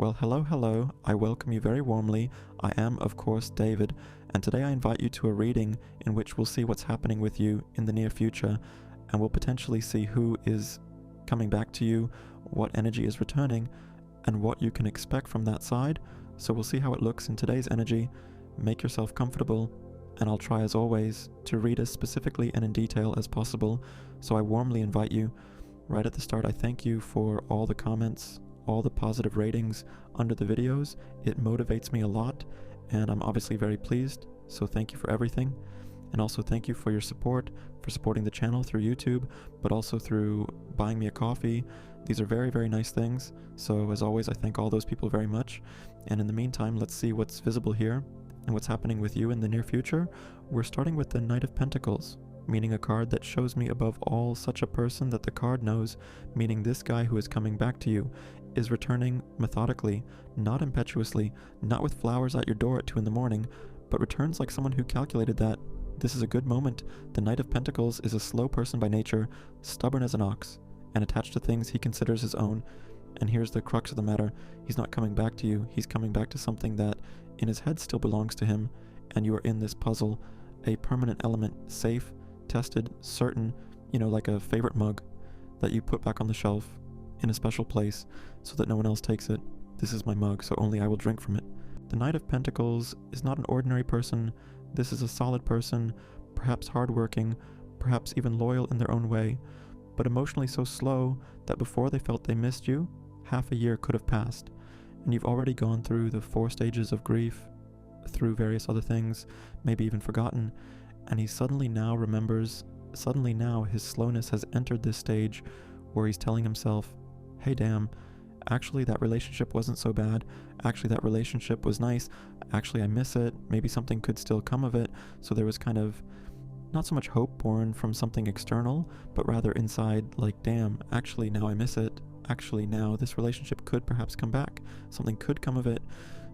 Well, hello, I welcome you very warmly. I am, of course, David, and today I invite you to a reading in which we'll see what's happening with you in the near future, and we'll potentially see who is coming back to you, what energy is returning, and what you can expect from that side. So we'll see how it looks in today's energy. Make yourself comfortable, and I'll try as always to read as specifically and in detail as possible. So I warmly invite you. Right at the start, I thank you for all the comments, all the positive ratings under the videos. It motivates me a lot, and I'm obviously very pleased, so thank you for everything. And also thank you for your support, for supporting the channel through YouTube, but also through buying me a coffee. These are very, very nice things, so as always I thank all those people very much. And in the meantime, let's see what's visible here and what's happening with you in the near future. We're starting with the Knight of Pentacles, meaning a card that shows me above all such a person that the card knows, meaning this guy who is coming back to you is returning methodically, not impetuously, not with flowers at your door at 2 in the morning, but returns like someone who calculated that this is a good moment. The Knight of Pentacles is a slow person by nature, stubborn as an ox, and attached to things he considers his own. And here's the crux of the matter: he's not coming back to you, he's coming back to something that in his head still belongs to him, and you are in this puzzle, a permanent element, safe, tested, certain, like a favorite mug that you put back on the shelf in a special place so that no one else takes it. This is my mug, so only I will drink from it. The Knight of Pentacles is not an ordinary person. This is a solid person, perhaps hardworking, perhaps even loyal in their own way, but emotionally so slow that before they felt they missed you, half a year could have passed, and you've already gone through the 4 stages of grief, through various other things, maybe even forgotten, and he suddenly now remembers. Suddenly now his slowness has entered this stage where he's telling himself, hey damn, actually that relationship wasn't so bad, actually that relationship was nice, actually I miss it, maybe something could still come of it. So there was kind of not so much hope born from something external, but rather inside, like damn, actually now I miss it, actually now this relationship could perhaps come back, something could come of it.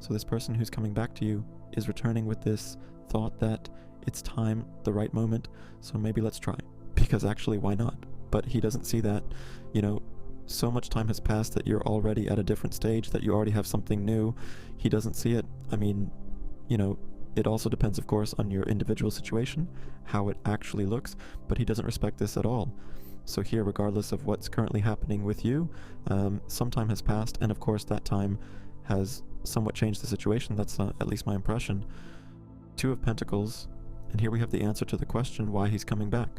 So this person who's coming back to you is returning with this thought that it's time, the right moment, so maybe let's try, because actually why not? But he doesn't see that, so much time has passed that you're already at a different stage, that you already have something new. He doesn't see it. I mean, it also depends, of course, on your individual situation, how it actually looks, but he doesn't respect this at all. So here, regardless of what's currently happening with you, some time has passed, and of course that time has somewhat changed the situation. That's at least my impression. 2 of Pentacles, and here we have the answer to the question why he's coming back.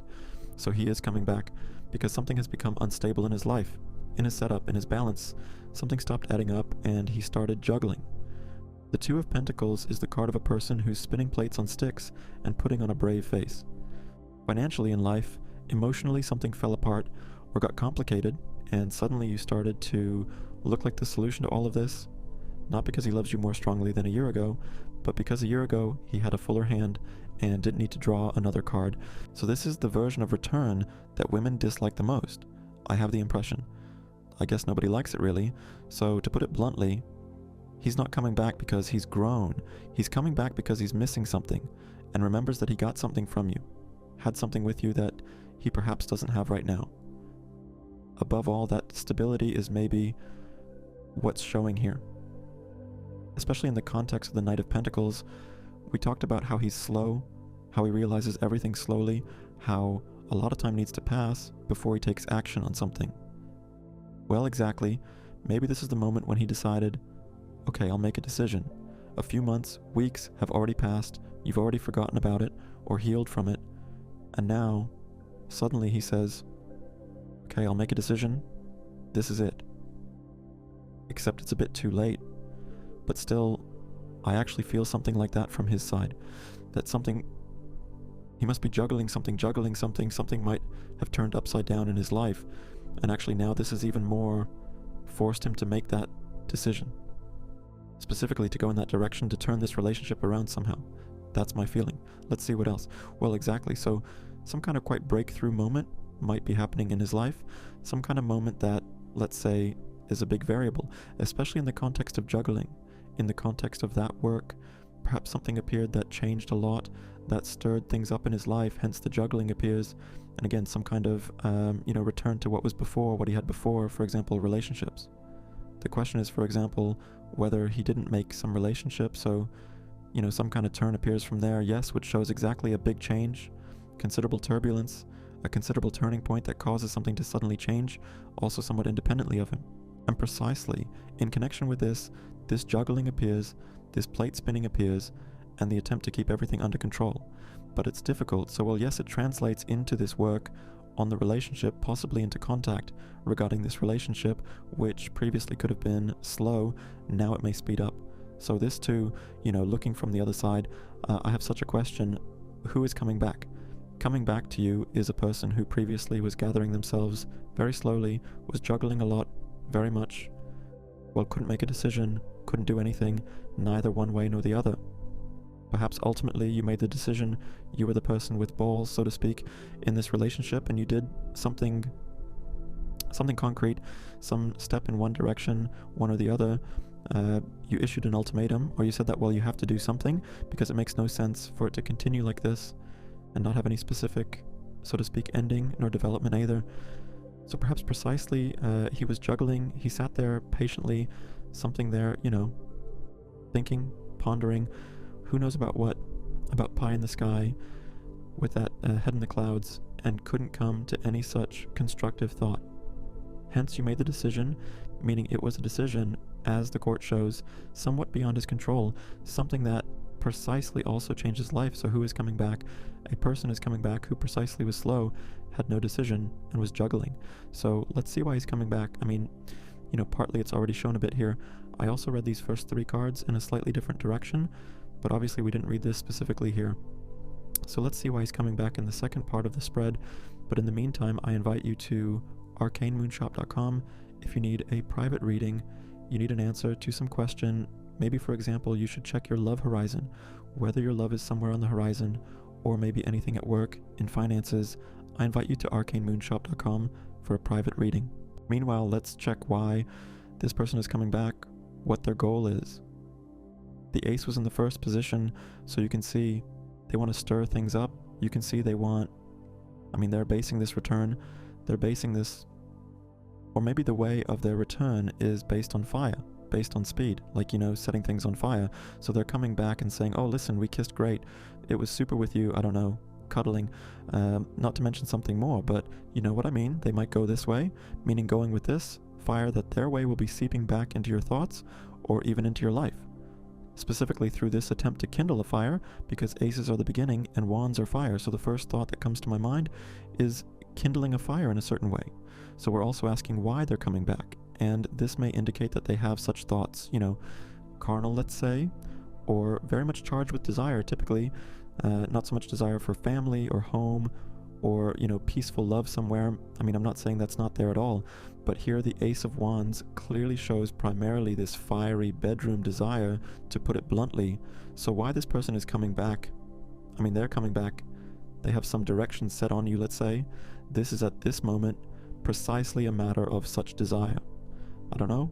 So he is coming back because something has become unstable in his life, in his setup, in his balance. Something stopped adding up and he started juggling. The 2 of Pentacles is the card of a person who's spinning plates on sticks and putting on a brave face. Financially in life, emotionally something fell apart or got complicated, and suddenly you started to look like the solution to all of this, not because he loves you more strongly than a year ago, but because a year ago he had a fuller hand and didn't need to draw another card. So this is the version of return that women dislike the most, I have the impression. I guess nobody likes it really. So to put it bluntly, he's not coming back because he's grown. He's coming back because he's missing something and remembers that he got something from you, had something with you that he perhaps doesn't have right now. Above all, that stability is maybe what's showing here. Especially in the context of the Knight of Pentacles, we talked about how he's slow, how he realizes everything slowly, how a lot of time needs to pass before he takes action on something. Well, exactly. Maybe this is the moment when he decided, okay, I'll make a decision. A few months, weeks have already passed, you've already forgotten about it or healed from it, and now, suddenly he says, okay, I'll make a decision, this is it. Except it's a bit too late. But still, I actually feel something like that from his side. That something, he must be juggling something, something might have turned upside down in his life. And actually now this is even more forced him to make that decision. Specifically to go in that direction, to turn this relationship around somehow. That's my feeling. Let's see what else. Well, exactly. So some kind of quite breakthrough moment might be happening in his life. Some kind of moment that, let's say, is a big variable, especially in the context of juggling. In the context of that work, perhaps something appeared that changed a lot, that stirred things up in his life, hence the juggling appears. And again, some kind of, return to what was before, what he had before, for example, relationships. The question is, for example, whether he didn't make some relationship, so, some kind of turn appears from there, yes, which shows exactly a big change, considerable turbulence, a considerable turning point that causes something to suddenly change, also somewhat independently of him. And precisely, in connection with this juggling appears, this plate spinning appears, and the attempt to keep everything under control. But it's difficult, so while yes, it translates into this work on the relationship, possibly into contact regarding this relationship, which previously could have been slow, now it may speed up. So this too, looking from the other side, I have such a question: who is coming back? Coming back to you is a person who previously was gathering themselves very slowly, was juggling a lot, very much, couldn't make a decision, couldn't do anything, neither one way nor the other. Perhaps ultimately you made the decision, you were the person with balls, so to speak, in this relationship, and you did something concrete, some step in one direction, one or the other. You issued an ultimatum, or you said that, you have to do something, because it makes no sense for it to continue like this and not have any specific, so to speak, ending nor development either. So perhaps precisely, he was juggling, he sat there patiently, something there, thinking, pondering, who knows about what, about pie in the sky, with that head in the clouds, and couldn't come to any such constructive thought. Hence you made the decision, meaning it was a decision, as the court shows, somewhat beyond his control, something that precisely also changed his life. So who is coming back? A person is coming back who precisely was slow, had no decision, and was juggling. So let's see why he's coming back. I mean, partly it's already shown a bit here. I also read these first 3 cards in a slightly different direction, but obviously we didn't read this specifically here. So let's see why he's coming back in the second part of the spread. But in the meantime, I invite you to arcanemoonshop.com if you need a private reading, you need an answer to some question. Maybe, for example, you should check your love horizon, whether your love is somewhere on the horizon, or maybe anything at work, in finances. I invite you to arcanemoonshop.com for a private reading. Meanwhile, let's check why this person is coming back, what their goal is. The ace was in the first position, so you can see they want to stir things up. You can see they're basing this return, or maybe the way of their return is based on fire, based on speed, setting things on fire. So they're coming back and saying, oh, listen, we kissed great. It was super with you, I don't know, cuddling, not to mention something more, but you know what I mean? They might go this way, meaning going with this fire that their way will be seeping back into your thoughts or even into your life. Specifically through this attempt to kindle a fire, because aces are the beginning and wands are fire. So the first thought that comes to my mind is kindling a fire in a certain way. So we're also asking why they're coming back. And this may indicate that they have such thoughts, carnal, let's say, or very much charged with desire, typically. Not so much desire for family or home or, peaceful love somewhere. I mean, I'm not saying that's not there at all, but here the Ace of Wands clearly shows primarily this fiery bedroom desire, to put it bluntly. So why this person is coming back? I mean, they're coming back. They have some direction set on you, let's say. This is at this moment precisely a matter of such desire. I don't know,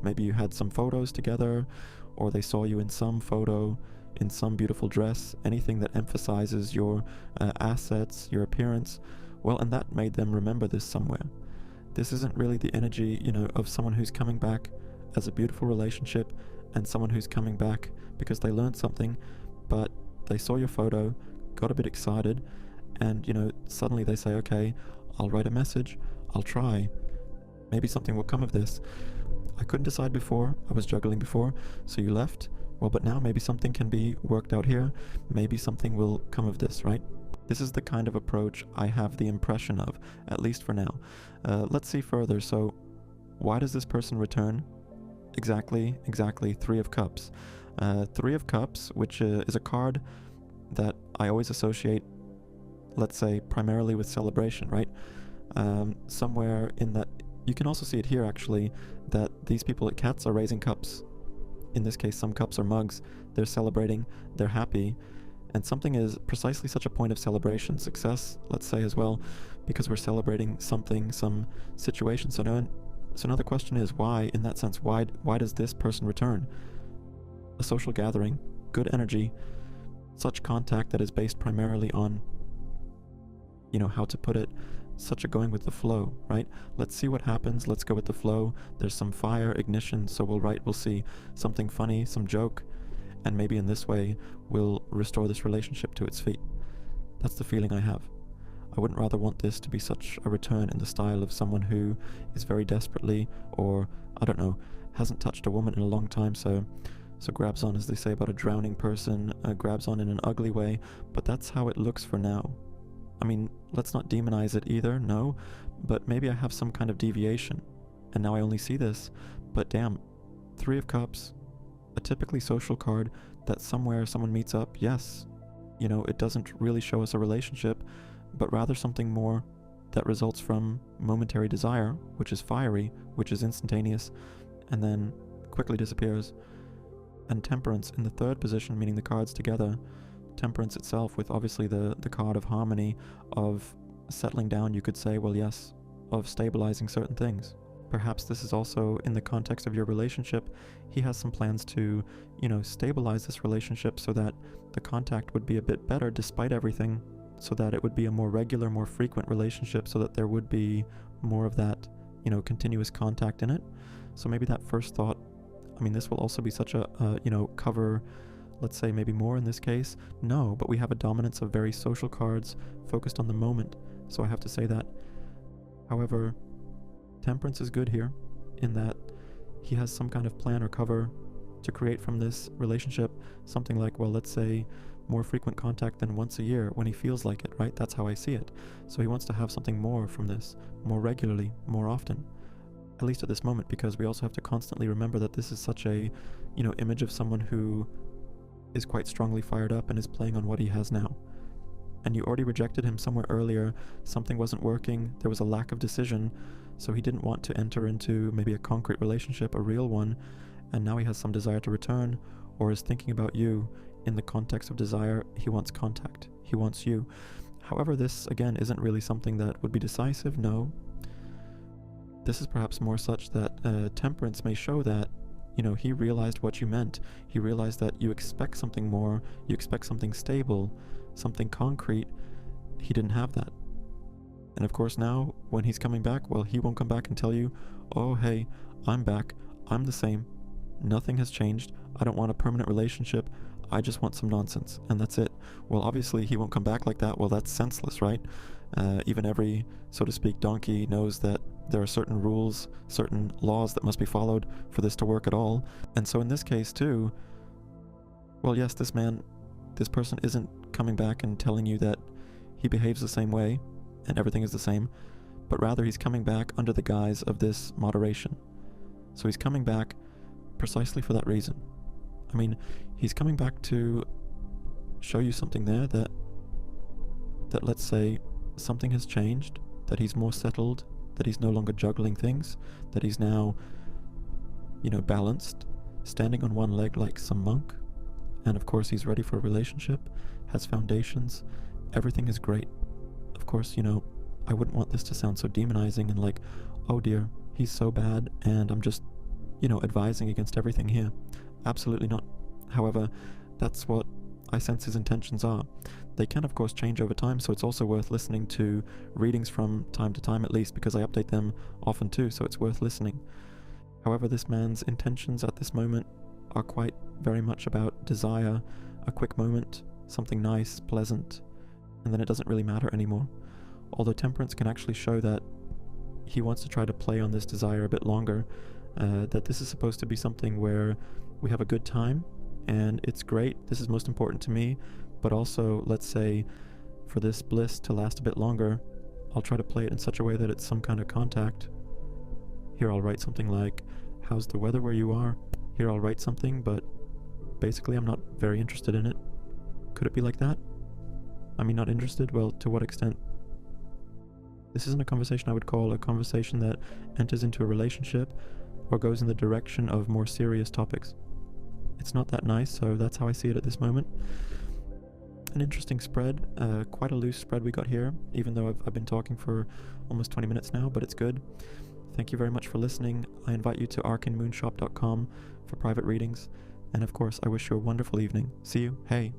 maybe you had some photos together, or they saw you in some photo, in some beautiful dress, anything that emphasizes your assets, your appearance, and that made them remember this somewhere. This isn't really the energy, of someone who's coming back as a beautiful relationship, and someone who's coming back because they learned something, but they saw your photo, got a bit excited, and, suddenly they say, okay, I'll write a message, I'll try. Maybe something will come of this. I couldn't decide before, I was juggling before, so you left. But now maybe something can be worked out here. Maybe something will come of this, right? This is the kind of approach I have the impression of, at least for now. Let's see further. So why does this person return? Exactly, 3 of Cups. 3 of Cups, which is a card that I always associate, let's say, primarily with celebration, right? Somewhere in that, you can also see it here actually, that these people at Cats are raising cups. In this case, some cups are mugs. They're celebrating, they're happy, and something is precisely such a point of celebration, success, let's say as well, because we're celebrating something, some situation. So now the question is, why, in that sense, why does this person return? A social gathering, good energy, such contact that is based primarily on, how to put it, such a going with the flow, right? Let's see what happens, let's go with the flow. There's some fire, ignition, so we'll see something funny, some joke, and maybe in this way we'll restore this relationship to its feet. That's the feeling I have. I wouldn't rather want this to be such a return in the style of someone who is very desperately, or, I don't know, hasn't touched a woman in a long time, so grabs on, as they say about a drowning person, grabs on in an ugly way, but that's how it looks for now. I mean, let's not demonize it either, no, but maybe I have some kind of deviation, and now I only see this, but damn, Three of Cups, a typically social card that somewhere someone meets up, yes, you know, it doesn't really show us a relationship, but rather something more that results from momentary desire, which is fiery, which is instantaneous, and then quickly disappears. And Temperance in the third position, meaning the cards together. Temperance itself with obviously the card of harmony, of settling down, you could say, well yes, of stabilizing certain things. Perhaps this is also in the context of your relationship. He has some plans to, you know, stabilize this relationship so that the contact would be a bit better despite everything, so that it would be a more regular, more frequent relationship, so that there would be more of that, you know, continuous contact in it. So maybe that first thought, I mean, this will also be such a, you know, cover, let's say maybe more in this case. No, but we have a dominance of very social cards focused on the moment, so I have to say that. However, Temperance is good here in that he has some kind of plan or cover to create from this relationship something like, well, let's say more frequent contact than once a year when he feels like it, right? That's how I see it. So he wants to have something more from this, more regularly, more often, at least at this moment, because we also have to constantly remember that this is such a, you know, image of someone who is quite strongly fired up and is playing on what he has now. And you already rejected him somewhere earlier, something wasn't working, there was a lack of decision, so he didn't want to enter into maybe a concrete relationship, a real one, and now he has some desire to return, or is thinking about you. In the context of desire, he wants contact, he wants you. However, this, again, isn't really something that would be decisive, no. This is perhaps more such that Temperance may show that, you know, he realized what you meant. He realized that you expect something more, you expect something stable, something concrete. He didn't have that. And of course now, when he's coming back, well, he won't come back and tell you, oh hey, I'm back, I'm the same, nothing has changed, I don't want a permanent relationship, I just want some nonsense, and that's it. Well, obviously he won't come back like that. Well, that's senseless, right? Even every, so to speak, donkey knows that there are certain rules, certain laws that must be followed for this to work at all. And so in this case too, well, yes, this person isn't coming back and telling you that he behaves the same way and everything is the same, but rather he's coming back under the guise of this moderation. So he's coming back precisely for that reason. I mean, he's coming back to show you something there that let's say something has changed, that he's more settled, that he's no longer juggling things, that he's now, you know, balanced, standing on one leg like some monk, and of course he's ready for a relationship, has foundations, everything is great. Of course, you know, I wouldn't want this to sound so demonizing and like, oh dear, he's so bad and I'm just, you know, advising against everything here. Absolutely not. However, that's what I sense his intentions are. They can of course change over time, so it's also worth listening to readings from time to time at least, because I update them often too, so it's worth listening. However, this man's intentions at this moment are quite very much about desire, a quick moment, something nice, pleasant, and then it doesn't really matter anymore. Although Temperance can actually show that he wants to try to play on this desire a bit longer, that this is supposed to be something where we have a good time, and it's great, this is most important to me, but also, let's say, for this bliss to last a bit longer, I'll try to play it in such a way that it's some kind of contact. Here I'll write something like, how's the weather where you are? Here I'll write something, but basically I'm not very interested in it. Could it be like that? I mean, not interested? Well, to what extent? This isn't a conversation I would call a conversation that enters into a relationship or goes in the direction of more serious topics. It's not that nice, so that's how I see it at this moment. An interesting spread, quite a loose spread we got here, even though I've been talking for almost 20 minutes now, but it's good. Thank you very much for listening. I invite you to arcanemoonshop.com for private readings, and of course I wish you a wonderful evening. See you. Hey.